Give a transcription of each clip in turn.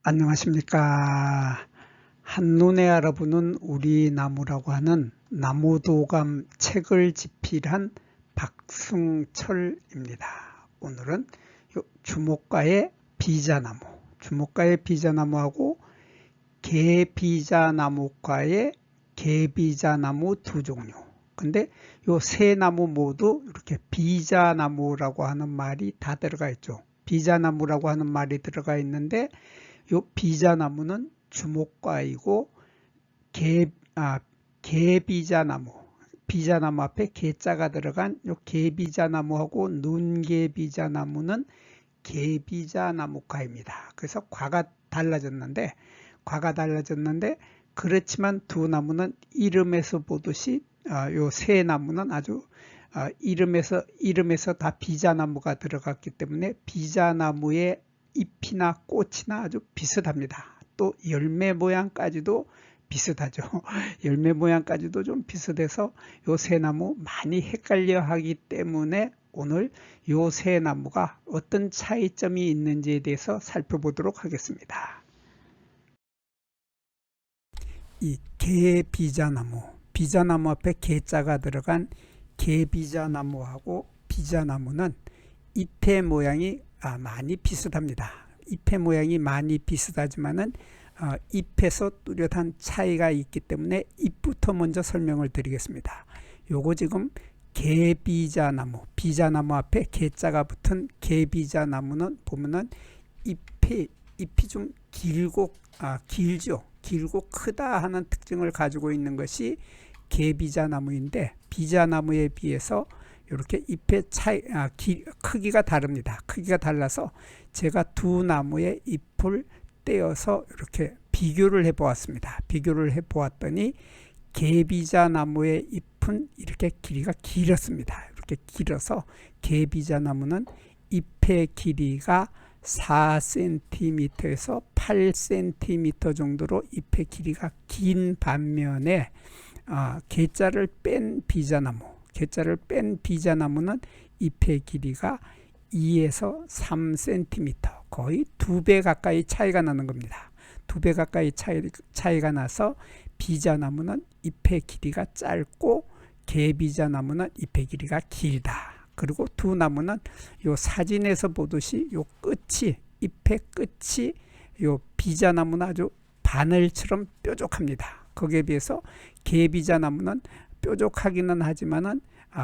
안녕하십니까. 한눈에 알아보는 우리 나무라고 하는 나무도감 책을 집필한 박승철입니다. 오늘은 주목가의 비자나무하고 개비자나무과의 개비자나무 두 종류. 근데 요 세 나무 모두 이렇게 비자나무라고 하는 말이 다 들어가 있죠. 비자나무라고 하는 말이 들어가 있는데 요 비자나무는 주목과이고 개비자나무, 비자나무 앞에 개자가 들어간 요 개비자나무하고 눈개비자나무는 개비자나무과입니다. 그래서 과가 달라졌는데 그렇지만 두 나무는 이름에서 보듯이 요 세 나무는 아주 이름에서 다 비자나무가 들어갔기 때문에 비자나무의 잎이나 꽃이나 아주 비슷합니다. 또 열매 모양까지도 비슷하죠. 열매 모양까지도 좀 비슷해서 요 세 나무 많이 헷갈려 하기 때문에 오늘 요 세 나무가 어떤 차이점이 있는지에 대해서 살펴보도록 하겠습니다. 이 개비자나무, 비자나무 앞에 개자가 들어간 개비자나무하고 비자나무는 잎의 모양이 많이 비슷합니다. 잎의 모양이 많이 비슷하지만은 잎에서 뚜렷한 차이가 있기 때문에 잎부터 먼저 설명을 드리겠습니다. 요거 지금 개비자나무, 비자나무 앞에 개자가 붙은 개비자나무는 보면은 잎이 좀 길죠. 길고 크다 하는 특징을 가지고 있는 것이 개비자나무인데 비자나무에 비해서 이렇게 잎의 크기가 다릅니다. 크기가 달라서 제가 두 나무의 잎을 떼어서 이렇게 비교를 해 보았습니다. 비교를 해 보았더니 개비자나무의 잎은 이렇게 길이가 길었습니다. 이렇게 길어서 개비자나무는 잎의 길이가 4cm에서 8cm 정도로 잎의 길이가 긴 반면에 개자를 뺀 비자나무는 잎의 길이가 2에서 3cm, 거의 2배 가까이 차이가 나는 겁니다. 2배 가까이 차이가 나서 비자나무는 잎의 길이가 짧고 개비자나무는 잎의 길이가 길다. 그리고 두 나무는 요 사진에서 보듯이 요 잎의 끝이 요 비자나무는 아주 바늘처럼 뾰족합니다. 거기에 비해서 개비자나무는 뾰족하기는 하지만은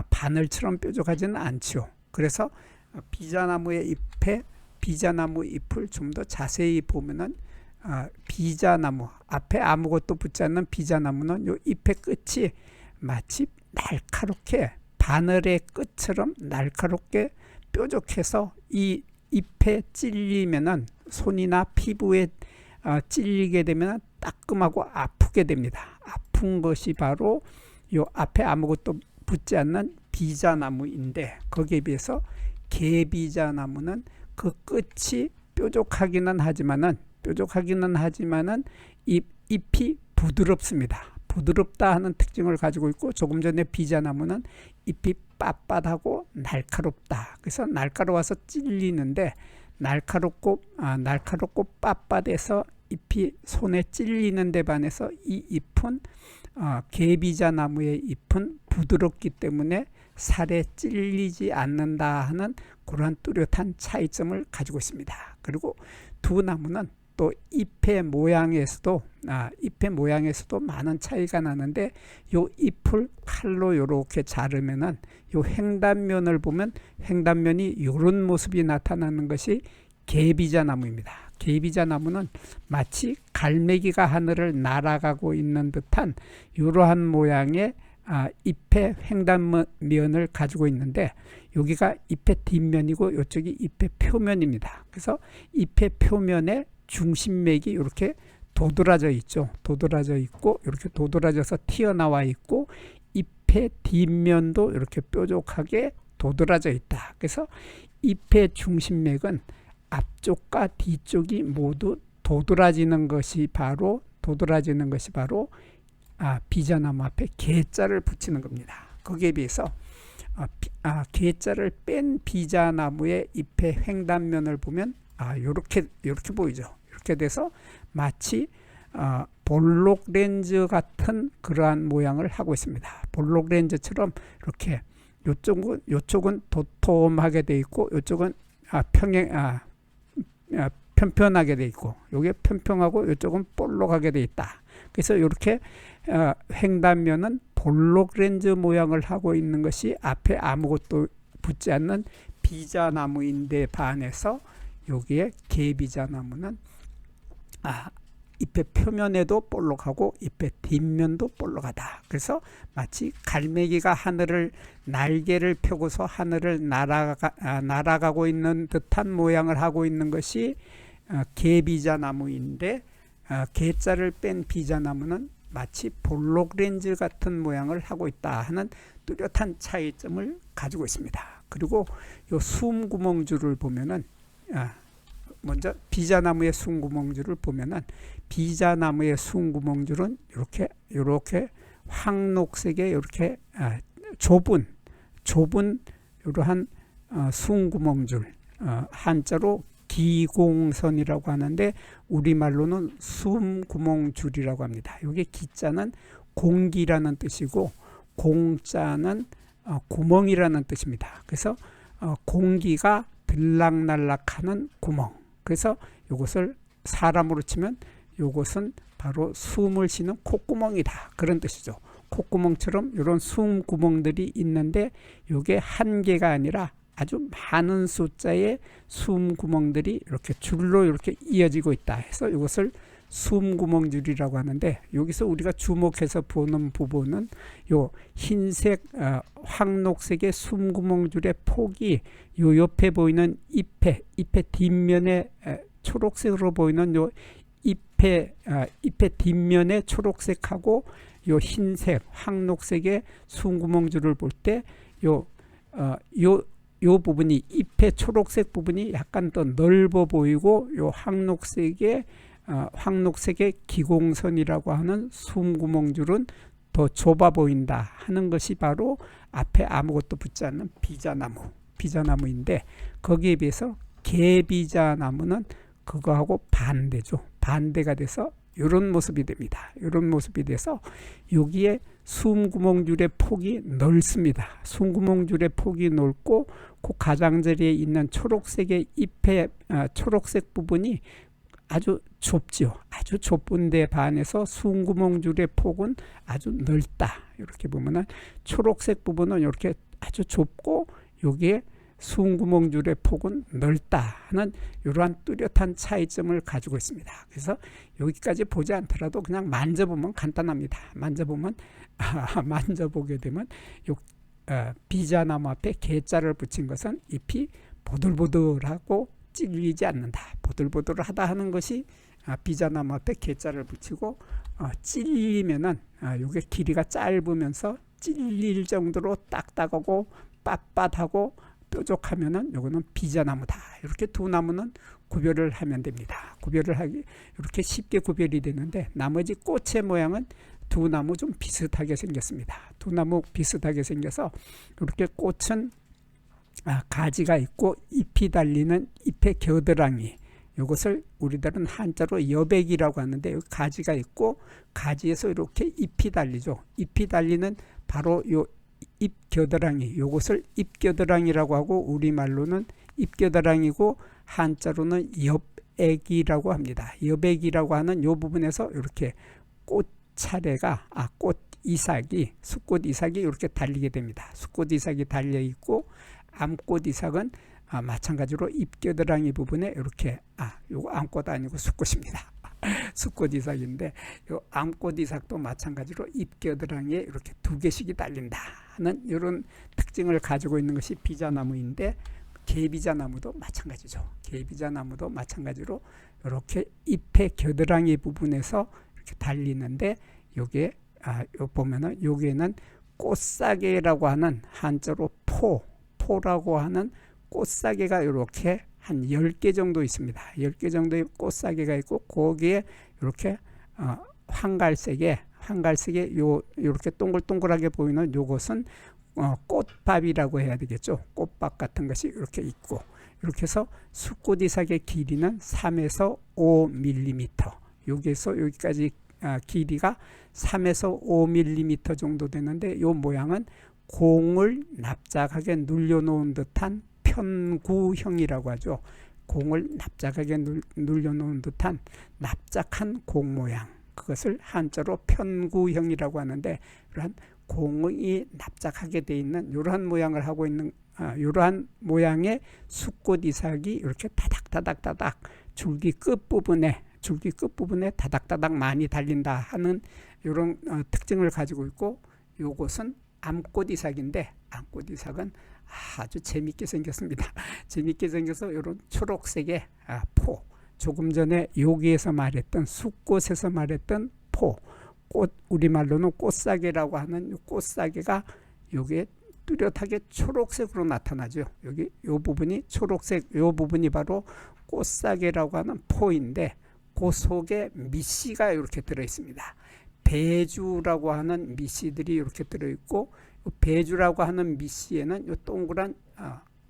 바늘처럼 뾰족하지는 않죠. 그래서 비자나무 잎을 좀 더 자세히 보면은 비자나무 앞에 아무것도 붙지 않는 비자나무는 요 잎의 끝이 마치 날카롭게 바늘의 끝처럼 날카롭게 뾰족해서 이 잎에 찔리면은 손이나 피부에 찔리게 되면 따끔하고 아프게 됩니다. 아픈 것이 바로 요 앞에 아무것도 붙지 않는 비자나무인데 거기에 비해서 개비자나무는 그 끝이 뾰족하기는 하지만은 잎이 부드럽습니다. 부드럽다 하는 특징을 가지고 있고 조금 전에 비자나무는 잎이 빳빳하고 날카롭다. 그래서 날카로워서 찔리는데 날카롭고 빳빳해서 잎이 손에 찔리는 데 반해서 이 잎은 개비자나무의 잎은 부드럽기 때문에 살에 찔리지 않는다 하는 그러한 뚜렷한 차이점을 가지고 있습니다. 그리고 두 나무는 또 잎의 모양에서도 많은 차이가 나는데 요 잎을 칼로 이렇게 자르면은 요 횡단면을 보면 횡단면이 이런 모습이 나타나는 것이 개비자나무입니다. 개비자나무는 마치 갈매기가 하늘을 날아가고 있는 듯한 이러한 모양의 잎의 횡단면을 가지고 있는데 여기가 잎의 뒷면이고 이쪽이 잎의 표면입니다. 그래서 잎의 표면에 중심맥이 이렇게 도드라져 있죠. 도드라져 있고 이렇게 도드라져서 튀어나와 있고 잎의 뒷면도 이렇게 뾰족하게 도드라져 있다. 그래서 잎의 중심맥은 앞쪽과 뒤쪽이 모두 도드라지는 것이 바로 비자나무 앞에 개자를 붙이는 겁니다. 거기에 비해서 개자를 뺀 비자나무의 잎의 횡단면을 보면 이렇게 보이죠. 이렇게 돼서 마치 볼록 렌즈 같은 그러한 모양을 하고 있습니다. 볼록 렌즈처럼 이렇게 요쪽은 도톰하게 돼 있고 요쪽은 편편하게 돼 있고 요게 편평하고 요쪽은 볼록하게 돼 있다. 그래서 이렇게 횡단면은 볼록 렌즈 모양을 하고 있는 것이 앞에 아무것도 붙지 않는 비자나무인데 반해서 여기에 개비자나무는 잎의 표면에도 볼록하고 잎의 뒷면도 볼록하다. 그래서 마치 갈매기가 날개를 펴고서 하늘을 날아가고 있는 듯한 모양을 하고 있는 것이 개비자나무인데 개자를 뺀 비자나무는 마치 볼록 렌즈 같은 모양을 하고 있다 하는 뚜렷한 차이점을 가지고 있습니다. 그리고 이 숨구멍줄을 보면은 먼저 비자나무의 숨구멍줄을 보면은 비자나무의 숨구멍줄은 이렇게 황록색의 이렇게 좁은 이러한 숨구멍줄, 한자로 기공선이라고 하는데 우리말로는 숨구멍줄이라고 합니다. 여기 기자는 공기라는 뜻이고 공자는 구멍이라는 뜻입니다. 그래서 공기가 들락날락하는 구멍. 그래서 이것을 사람으로 치면 이것은 바로 숨을 쉬는 콧구멍이다. 그런 뜻이죠. 콧구멍처럼 이런 숨구멍들이 있는데 이게 한 개가 아니라 아주 많은 숫자의 숨구멍들이 이렇게 줄로 이렇게 이어지고 있다 해서 이것을 숨구멍줄이라고 하는데, 여기서 우리가 주목해서 보는 부분은 요 흰색 황록색의 숨구멍줄의 폭이 요 옆에 보이는 잎의 뒷면에 초록색으로 보이는 요 잎의 뒷면에 초록색하고 요 흰색 황록색의 숨구멍줄을 볼 때 요 부분이 잎의 초록색 부분이 약간 더 넓어 보이고 요 황록색의 기공선이라고 하는 숨구멍줄은 더 좁아 보인다 하는 것이 바로 앞에 아무것도 붙지 않는 비자나무인데, 거기에 비해서 개비자나무는 그거하고 반대죠. 반대가 돼서 이런 모습이 됩니다. 이런 모습이 돼서 여기에 숨구멍줄의 폭이 넓습니다. 숨구멍줄의 폭이 넓고 그 가장자리에 있는 초록색의 잎의 초록색 부분이 아주 좁죠. 아주 좁은데 반해서 숨구멍줄의 폭은 아주 넓다. 이렇게 보면은 초록색 부분은 이렇게 아주 좁고 여기에 숨구멍줄의 폭은 넓다 하는 이러한 뚜렷한 차이점을 가지고 있습니다. 그래서 여기까지 보지 않더라도 그냥 만져보면 간단합니다. 만져보게 되면 비자나무 앞에 개자를 붙인 것은 잎이 보들보들하고 찔리지 않는다. 보들보들하다 하는 것이 비자나무 앞에 개자를 붙이고, 찔리면은 이게 길이가 짧으면서 찔릴 정도로 딱딱하고 빳빳하고 뾰족하면은 이거는 비자나무다. 이렇게 두 나무는 구별을 하면 됩니다. 이렇게 쉽게 구별이 되는데, 나머지 꽃의 모양은 두 나무 좀 비슷하게 생겼습니다. 두 나무 비슷하게 생겨서 이렇게 꽃은 가지가 있고 잎이 달리는 잎의 겨드랑이, 이것을 우리들은 한자로 여백이라고 하는데, 여기 가지가 있고 가지에서 이렇게 잎이 달리죠. 잎이 달리는 바로 요 잎 겨드랑이, 이것을 잎겨드랑이라고 하고 우리말로는 잎겨드랑이고 한자로는 엽액이라고 합니다. 엽액이라고 하는 이 부분에서 이렇게 꽃차례가 숫꽃 이삭이 이렇게 달리게 됩니다. 숫꽃 이삭이 달려 있고 암꽃 이삭은 마찬가지로 잎겨드랑이 부분에 이렇게 요거 암꽃 아니고 숫꽃입니다. 숫꽃 이삭인데 요 암꽃 이삭도 마찬가지로 잎겨드랑이에 이렇게 두 개씩이 달린다 하는 이런 특징을 가지고 있는 것이 비자나무인데, 개비자나무도 마찬가지죠. 개비자나무도 마찬가지로 이렇게 잎의 겨드랑이 부분에서 이렇게 달리는데, 요게 보면은 여기에는 꽃사계라고 하는 한자로 포라고 하는 꽃사계가 이렇게 한 10개 정도 있습니다. 10개 정도의 꽃사계가 있고 거기에 이렇게 황갈색의 이렇게 동글동글하게 보이는 요것은 꽃밥이라고 해야 되겠죠. 꽃밥 같은 것이 이렇게 있고, 이렇게 해서 숫꽃 이삭의 길이는 3에서 5mm, 여기에서 여기까지 길이가 3에서 5mm 정도 되는데, 이 모양은 공을 납작하게 눌려놓은 듯한 편구형이라고 하죠. 공을 납작하게 눌려놓은 듯한 납작한 공 모양, 그것을 한자로 편구형이라고 하는데, 이러한 공이 납작하게 되어 있는 이러한 모양을 하고 있는 이러한 모양의 숫꽃 이삭이 이렇게 다닥다닥다닥 줄기 끝부분에 다닥다닥 많이 달린다 하는 이런 특징을 가지고 있고, 이것은 암꽃 이삭인데, 암꽃 이삭은 아주 재밌게 생겼습니다. 재밌게 생겨서 이런 초록색의 포, 조금 전에 여기에서 말했던 숫꽃에서 말했던 포, 꽃, 우리말로는 꽃사계라고 하는 꽃사계가 여기에 뚜렷하게 초록색으로 나타나죠. 여기 이 부분이 초록색, 이 부분이 바로 꽃사계라고 하는 포인데, 그 속에 밑씨가 이렇게 들어 있습니다. 배주라고 하는 밑씨들이 이렇게 들어 있고, 배주라고 하는 밑씨에는 이 동그란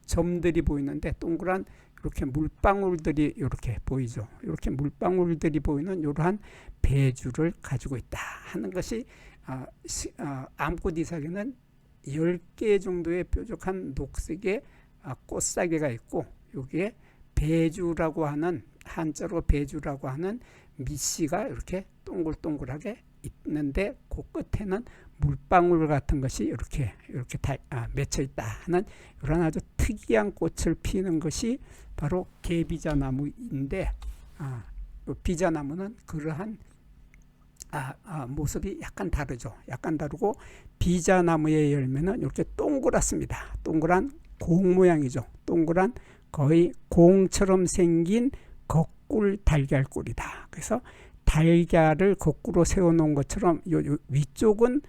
점들이 보이는데, 동그란 이렇게 물방울들이 이렇게 보이죠. 이렇게 물방울들이 보이는 이러한 배주를 가지고 있다 하는 것이 암꽃 이삭에는 10개 정도의 뾰족한 녹색의 꽃사계가 있고, 여기에 배주라고 하는, 한자로 배주라고 하는 밑씨가 이렇게 동글동글하게 있는데, 그 끝에는 물방울 같은 것이 이렇게 맺혀 있다 하는 이런 아주 특이한 꽃을 피우는 것이 바로 개비자나무인데, 비자나무는 그러한 모습이 약간 다르죠. 약간 다르고, 비자나무의 열매는 이렇게 동그랗습니다. 동그란 공 모양이죠. 동그란 거의 공처럼 생긴 거꿀 달걀꿀이다. 그래서 달걀을 거꾸로 세워놓은 것처럼 요 위쪽은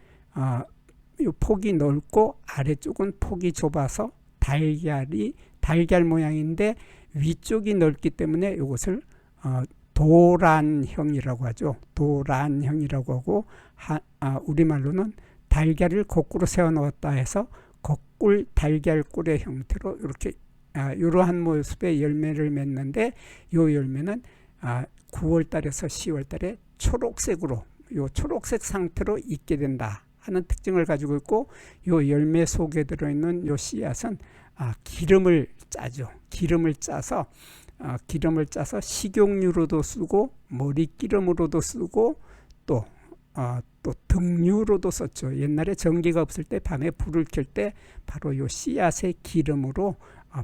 요 폭이 넓고 아래쪽은 폭이 좁아서 달걀 모양인데, 위쪽이 넓기 때문에 이것을 도란형이라고 하죠. 도란형이라고 하고, 우리말로는 달걀을 거꾸로 세워 놓았다 해서 거꿀 달걀꿀의 형태로 이렇게 이러한 모습의 열매를 맺는데, 이 열매는 9월 달에서 10월 달에 초록색으로, 요 초록색 상태로 익게 된다 하는 특징을 가지고 있고, 요 열매 속에 들어있는 요 씨앗은 기름을 짜죠. 기름을 짜서 식용유로도 쓰고, 머리기름으로도 쓰고, 또 등유로도 썼죠. 옛날에 전기가 없을 때 밤에 불을 켤 때 바로 요 씨앗의 기름으로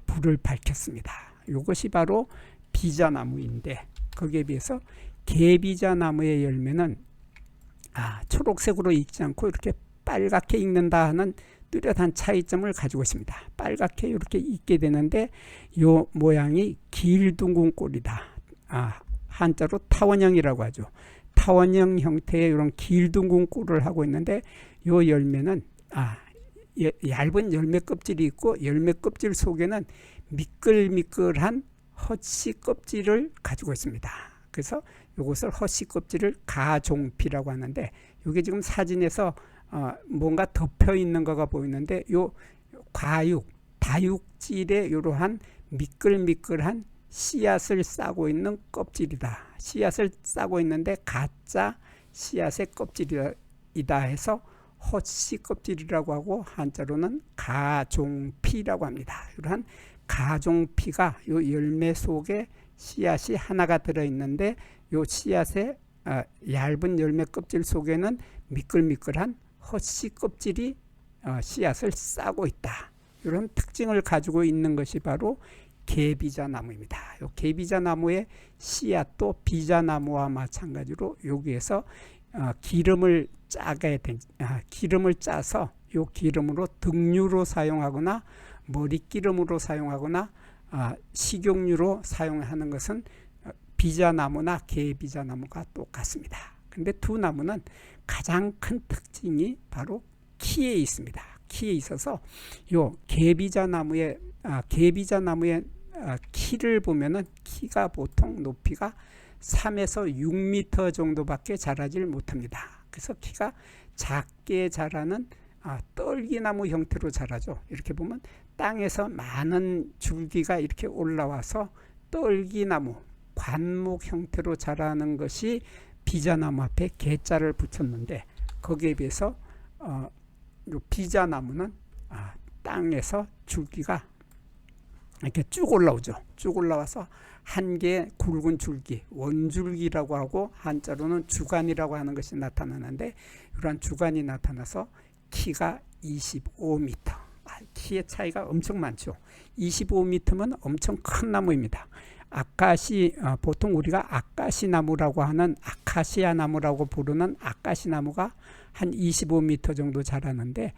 불을 밝혔습니다. 이것이 바로 비자나무인데, 거기에 비해서 개비자나무의 열매는 초록색으로 익지 않고 이렇게 빨갛게 익는다 하는 뚜렷한 차이점을 가지고 있습니다. 빨갛게 이렇게 익게 되는데, 이 모양이 길둥근 꼴이다. 한자로 타원형이라고 하죠. 타원형 형태의 이런 길둥근 꼴을 하고 있는데, 이 열매는 얇은 열매 껍질이 있고, 열매 껍질 속에는 미끌미끌한 헛씨 껍질을 가지고 있습니다. 그래서 이것을 헛씨 껍질을 가종피라고 하는데, 이게 지금 사진에서 뭔가 덮여 있는 거가 보이는데, 요 다육질의 이러한 미끌미끌한 씨앗을 싸고 있는 껍질이다. 씨앗을 싸고 있는데 가짜 씨앗의 껍질이다 해서 헛씨 껍질이라고 하고, 한자로는 가종피라고 합니다. 이러한 가종피가 이 열매 속에 씨앗이 하나가 들어있는데, 이 씨앗의 얇은 열매 껍질 속에는 미끌미끌한 헛씨 껍질이 씨앗을 싸고 있다. 이런 특징을 가지고 있는 것이 바로 개비자나무입니다. 이 개비자나무의 씨앗도 비자나무와 마찬가지로 여기에서 기름을 짜서 이 기름으로 등유로 사용하거나 머리기름으로 사용하거나 식용유로 사용하는 것은 비자나무나 개비자나무가 똑같습니다. 근데 두 나무는 가장 큰 특징이 바로 키에 있습니다. 키에 있어서 요 개비자나무의 키를 보면은, 키가 보통 높이가 3에서 6m 정도밖에 자라질 못합니다. 그래서 키가 작게 자라는 떨기나무 형태로 자라죠. 이렇게 보면 땅에서 많은 줄기가 이렇게 올라와서 떨기나무, 관목 형태로 자라는 것이 비자나무 앞에 개자를 붙였는데, 거기에 비해서 요 비자나무는 땅에서 줄기가 이렇게 쭉 올라오죠. 쭉 올라와서 한 개의 굵은 줄기, 원줄기라고 하고 한자로는 주간이라고 하는 것이 나타나는데, 이러한 주간이 나타나서 키가 25m, 키의 차이가 엄청 많죠. 25m면 엄청 큰 나무입니다. 보통 우리가 아카시 나무라고 하는, 아카시아 나무라고 부르는 아카시 나무가 한 25m 정도 자라는데,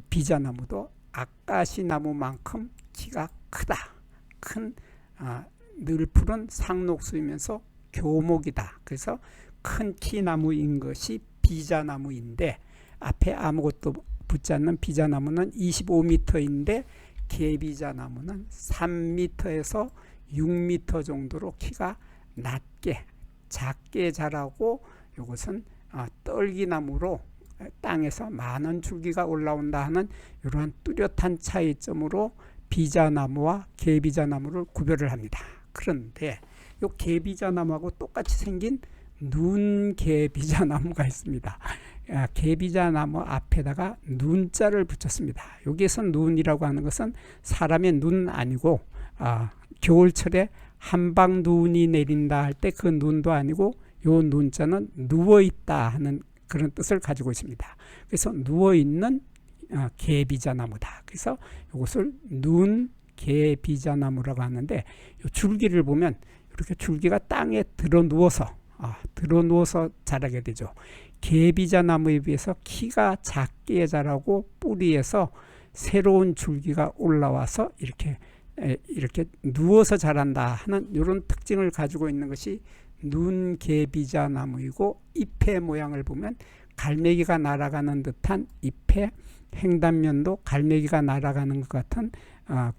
비자나무도 아카시 나무만큼 키가 크다. 큰 늘푸른 상록수이면서 교목이다. 그래서 큰 키나무인 것이 비자나무인데, 앞에 아무것도 붙지 않는 비자나무는 25m인데 개비자나무는 3m에서 6m 정도로 키가 낮게, 작게 자라고, 이것은 떨기나무로 땅에서 많은 줄기가 올라온다 하는 이러한 뚜렷한 차이점으로 비자나무와 개비자나무를 구별을 합니다. 그런데 이 개비자나무하고 똑같이 생긴 눈개비자나무가 있습니다. 개비자나무 앞에다가 눈자를 붙였습니다. 여기에서 눈이라고 하는 것은 사람의 눈 아니고 겨울철에 한방 눈이 내린다 할 때 그 눈도 아니고, 요 눈자는 누워있다 하는 그런 뜻을 가지고 있습니다. 그래서 누워있는 개비자나무다. 그래서 이것을 눈개비자나무라고 하는데, 이 줄기를 보면 이렇게 줄기가 땅에 드러누워서 자라게 되죠. 개비자나무에 비해서 키가 작게 자라고 뿌리에서 새로운 줄기가 올라와서 이렇게 누워서 자란다 하는 이런 특징을 가지고 있는 것이 눈개비자나무이고, 잎의 모양을 보면 갈매기가 날아가는 듯한 잎의 횡단면도 갈매기가 날아가는 것 같은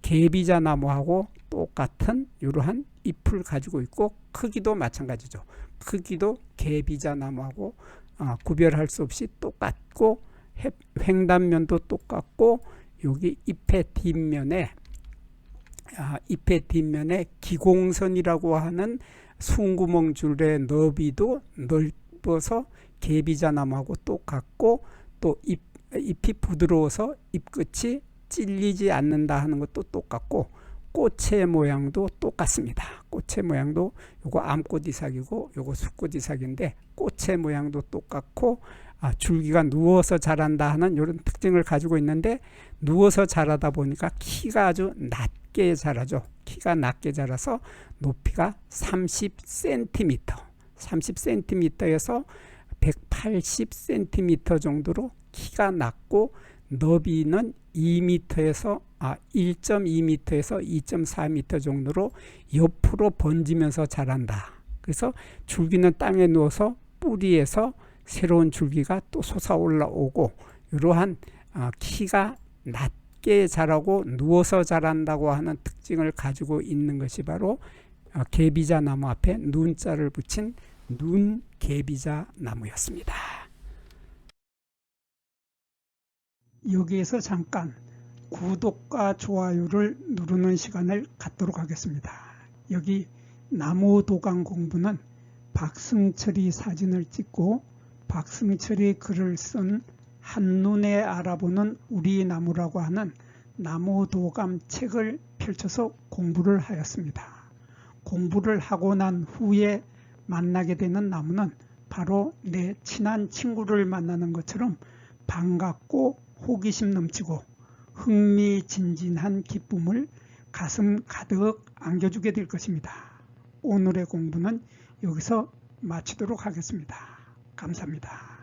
개비자나무하고 똑같은 이러한 잎을 가지고 있고, 크기도 마찬가지죠. 크기도 개비자나무하고 구별할 수 없이 똑같고, 횡단면도 똑같고, 여기 잎의 뒷면에 기공선이라고 하는 숨구멍 줄의 너비도 넓어서 개비자나무하고 똑같고, 또 잎이 부드러워서 잎끝이 찔리지 않는다 하는 것도 똑같고, 꽃의 모양도 똑같습니다. 꽃의 모양도 요거 암꽃 이삭이고 요거 숫꽃 이삭인데, 꽃의 모양도 똑같고 줄기가 누워서 자란다 하는 이런 특징을 가지고 있는데, 누워서 자라다 보니까 키가 아주 낮게 자라죠. 키가 낮게 자라서 높이가 30cm에서 180cm 정도로 키가 낮고, 너비는 1.2m에서 2.4m 정도로 옆으로 번지면서 자란다. 그래서 줄기는 땅에 누워서 뿌리에서 새로운 줄기가 또 솟아 올라오고, 이러한 키가 낮게 자라고 누워서 자란다고 하는 특징을 가지고 있는 것이 바로 개비자나무 앞에 눈자를 붙인 눈개비자나무였습니다. 여기에서 잠깐 구독과 좋아요를 누르는 시간을 갖도록 하겠습니다. 여기 나무도감 공부는 박승철이 사진을 찍고 박승철이 글을 쓴 한눈에 알아보는 우리 나무라고 하는 나무도감 책을 펼쳐서 공부를 하였습니다. 공부를 하고 난 후에 만나게 되는 나무는 바로 내 친한 친구를 만나는 것처럼 반갑고 호기심 넘치고 흥미진진한 기쁨을 가슴 가득 안겨주게 될 것입니다. 오늘의 공부는 여기서 마치도록 하겠습니다. 감사합니다.